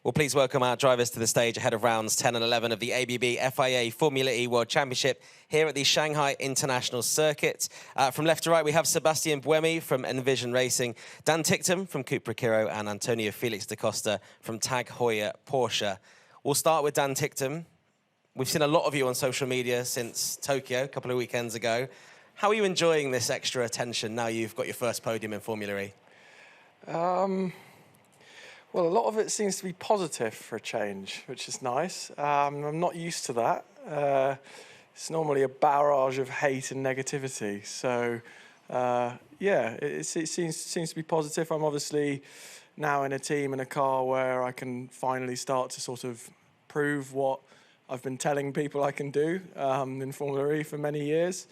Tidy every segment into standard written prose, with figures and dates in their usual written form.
Well, please welcome our drivers to the stage ahead of rounds 10 and 11 of the ABB FIA Formula E World Championship here at the Shanghai International Circuit. From left to right, we have Sébastien Buemi from Envision Racing, Dan Ticktum from Cupra Kiro, and Antonio Felix Da Costa from TAG Heuer Porsche. We'll start with Dan Ticktum. We've seen a lot of you on social media since Tokyo a couple of weekends ago. How are you enjoying this extra attention now you've got your first podium in Formula E? Well, a lot of it seems to be positive for a change, which is nice. I'm not used to that. It's normally a barrage of hate and negativity. So, yeah, it seems to be positive. I'm obviously now in a team and a car where I can finally start to sort of prove what I've been telling people I can do in Formula E for many years.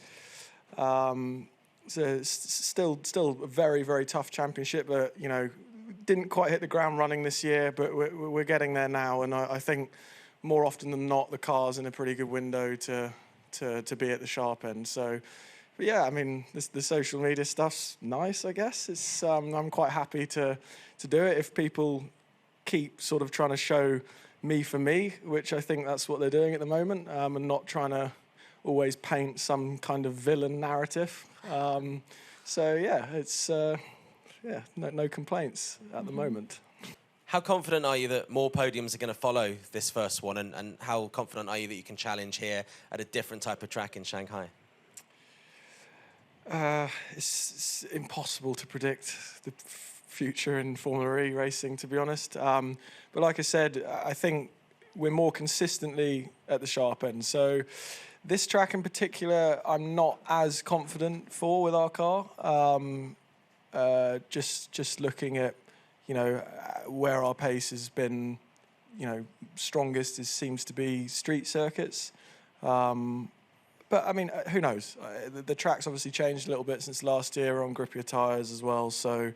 So it's still a very, very tough championship, but, you know, didn't quite hit the ground running this year, but we're getting there now. And I think more often than not, the car's in a pretty good window to be at the sharp end. So, but yeah, I mean, the social media stuff's nice, I guess. It's I'm quite happy to do it. If people keep sort of trying to show me for me, which I think that's what they're doing at the moment, and not trying to always paint some kind of villain narrative. So yeah, it's yeah, no complaints at the moment. How confident are you that more podiums are going to follow this first one, and how confident are you that you can challenge here at a different type of track in Shanghai? It's impossible to predict the future in Formula E racing, to be honest. But like I said, I think we're more consistently at the sharp end. So this track in particular, I'm not as confident for with our car. Just looking at, you know, where our pace has been, you know, strongest seems to be street circuits. But I mean, who knows? The track's obviously changed a little bit since last year on grippier tyres as well. So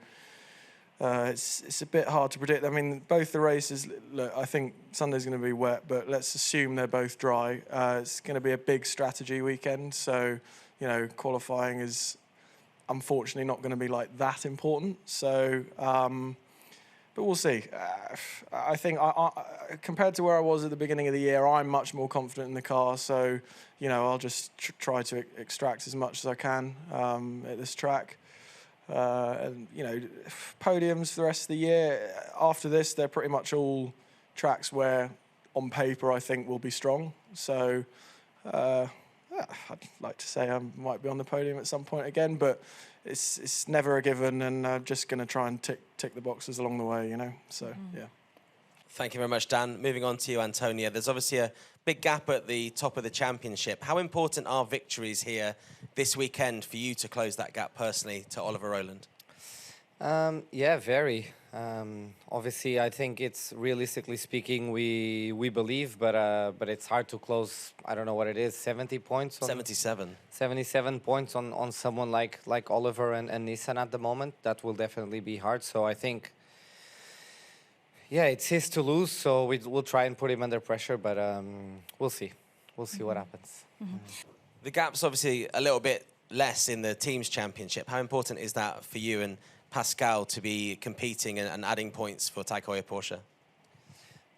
it's a bit hard to predict. I mean, both the races, look, I think Sunday's going to be wet, but let's assume they're both dry. It's going to be a big strategy weekend. So, you know, qualifying is unfortunately not going to be like that important. So, but we'll see. I think compared to where I was at the beginning of the year, I'm much more confident in the car. So, you know, I'll just try to extract as much as I can at this track. And, you know, podiums for the rest of the year, after this, they're pretty much all tracks where, on paper, I think will be strong. So, I'd like to say I might be on the podium at some point again, but it's never a given, and I'm just going to try and tick the boxes along the way, you know. So, yeah. Thank you very much, Dan. Moving on to you, Antonio. There's obviously a big gap at the top of the championship. How important are victories here this weekend for you to close that gap personally to Oliver Rowland? Yeah, very. Obviously, I think it's, realistically speaking, we believe, but it's hard to close. I don't know what it is, 70 points? 77 points on someone like Oliver and Nissan at the moment. That will definitely be hard. So I think, yeah, it's his to lose. So we'll try and put him under pressure, but we'll see. We'll see what happens. The gap's obviously a little bit less in the team's championship. How important is that for you and Pascal to be competing and adding points for TAG Heuer Porsche?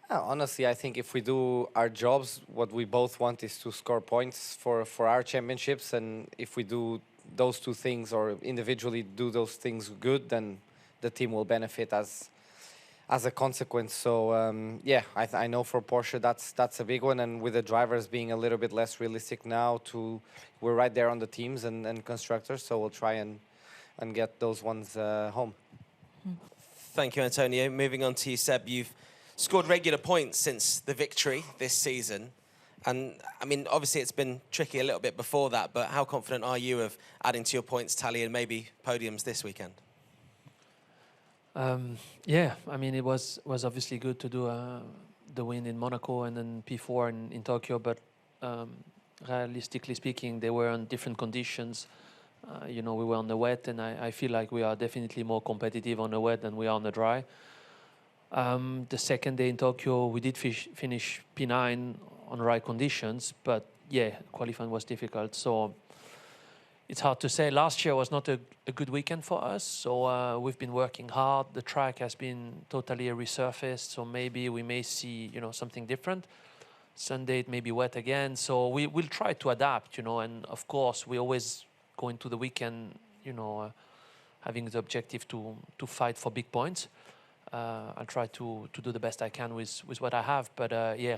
Honestly, I think if we do our jobs, what we both want is to score points for our championships. And if we do those two things, or individually do those things good, then the team will benefit as a consequence. So, yeah, I know for Porsche that's a big one. And with the drivers being a little bit less realistic now, we're right there on the teams and constructors. So we'll try and get those ones home. Thank you, Antonio. Moving on to you, Seb. You've scored regular points since the victory this season. And, I mean, obviously it's been tricky a little bit before that, but how confident are you of adding to your points tally and maybe podiums this weekend? Yeah, I mean, it was obviously good to do the win in Monaco and then P4 in Tokyo, but realistically speaking, they were on different conditions. You know, we were on the wet, and I feel like we are definitely more competitive on the wet than we are on the dry. The second day in Tokyo, we did finish P9 on right conditions, but yeah, qualifying was difficult. So it's hard to say. Last year was not a good weekend for us, so we've been working hard. The track has been totally resurfaced, so maybe we may see, you know, something different. Sunday it may be wet again, so we'll try to adapt, you know. And of course, we always go into the weekend, you know, having the objective to fight for big points. I'll try to do the best I can with what I have, but yeah,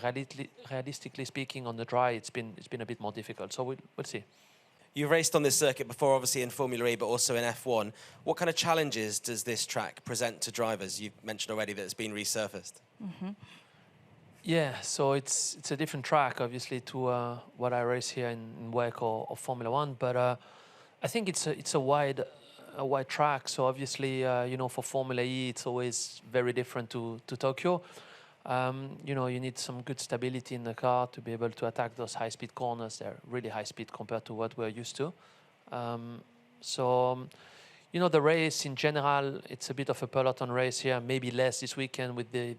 realistically speaking, on the dry, it's been a bit more difficult. So we'll see. You've raced on this circuit before, obviously in Formula E, but also in F1. What kind of challenges does this track present to drivers? You've mentioned already that it's been resurfaced. Mm-hmm. Yeah, so it's a different track, obviously, to what I race here in WEC or Formula One. But I think it's a wide track. So obviously, you know, for Formula E, it's always very different to Tokyo. You know, you need some good stability in the car to be able to attack those high-speed corners. They're really high speed compared to what we're used to. You know, the race in general, it's a bit of a peloton race here, maybe less this weekend with the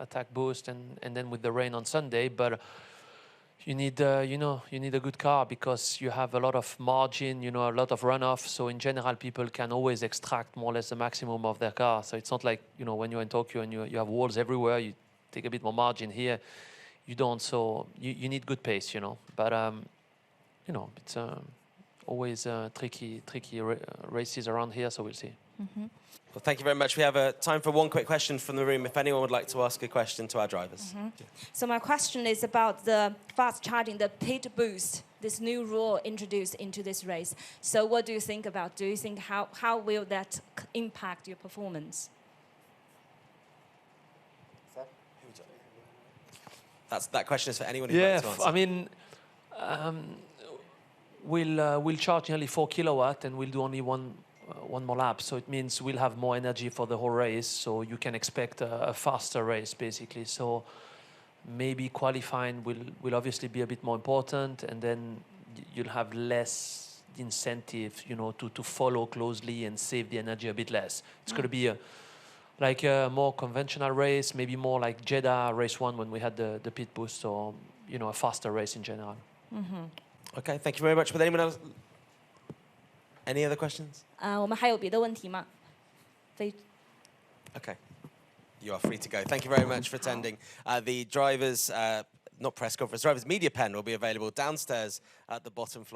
attack boost and then with the rain on Sunday. But you need, you know, you need a good car because you have a lot of margin, you know, a lot of runoff. So in general, people can always extract more or less the maximum of their car. So it's not like, you know, when you're in Tokyo and you have walls everywhere, you take a bit more margin. Here, you don't. So you need good pace, you know. But, you know, it's always tricky races around here, so we'll see. Mm-hmm. Well, thank you very much. We have time for one quick question from the room, if anyone would like to ask a question to our drivers. Mm-hmm. So my question is about the fast charging, the pit boost, this new rule introduced into this race. So what do you think about? Do you think how will that impact your performance? That question is for anyone who'd like to answer. I mean, we'll charge nearly 4 kilowatt and we'll do only one more lap. So it means we'll have more energy for the whole race. So you can expect a faster race, basically. So maybe qualifying will obviously be a bit more important, and then you'll have less incentive, you know, to follow closely and save the energy a bit less. It's going to be a more conventional race, maybe more like Jeddah race 1 when we had the pit boost, or, you know, a faster race in general. Mm-hmm. Okay, thank you very much. Would anyone else? Any other questions? 我们还有别的问题吗？ Okay, you are free to go. Thank you very much for attending. The drivers, not press conference, drivers media pen will be available downstairs at the bottom floor.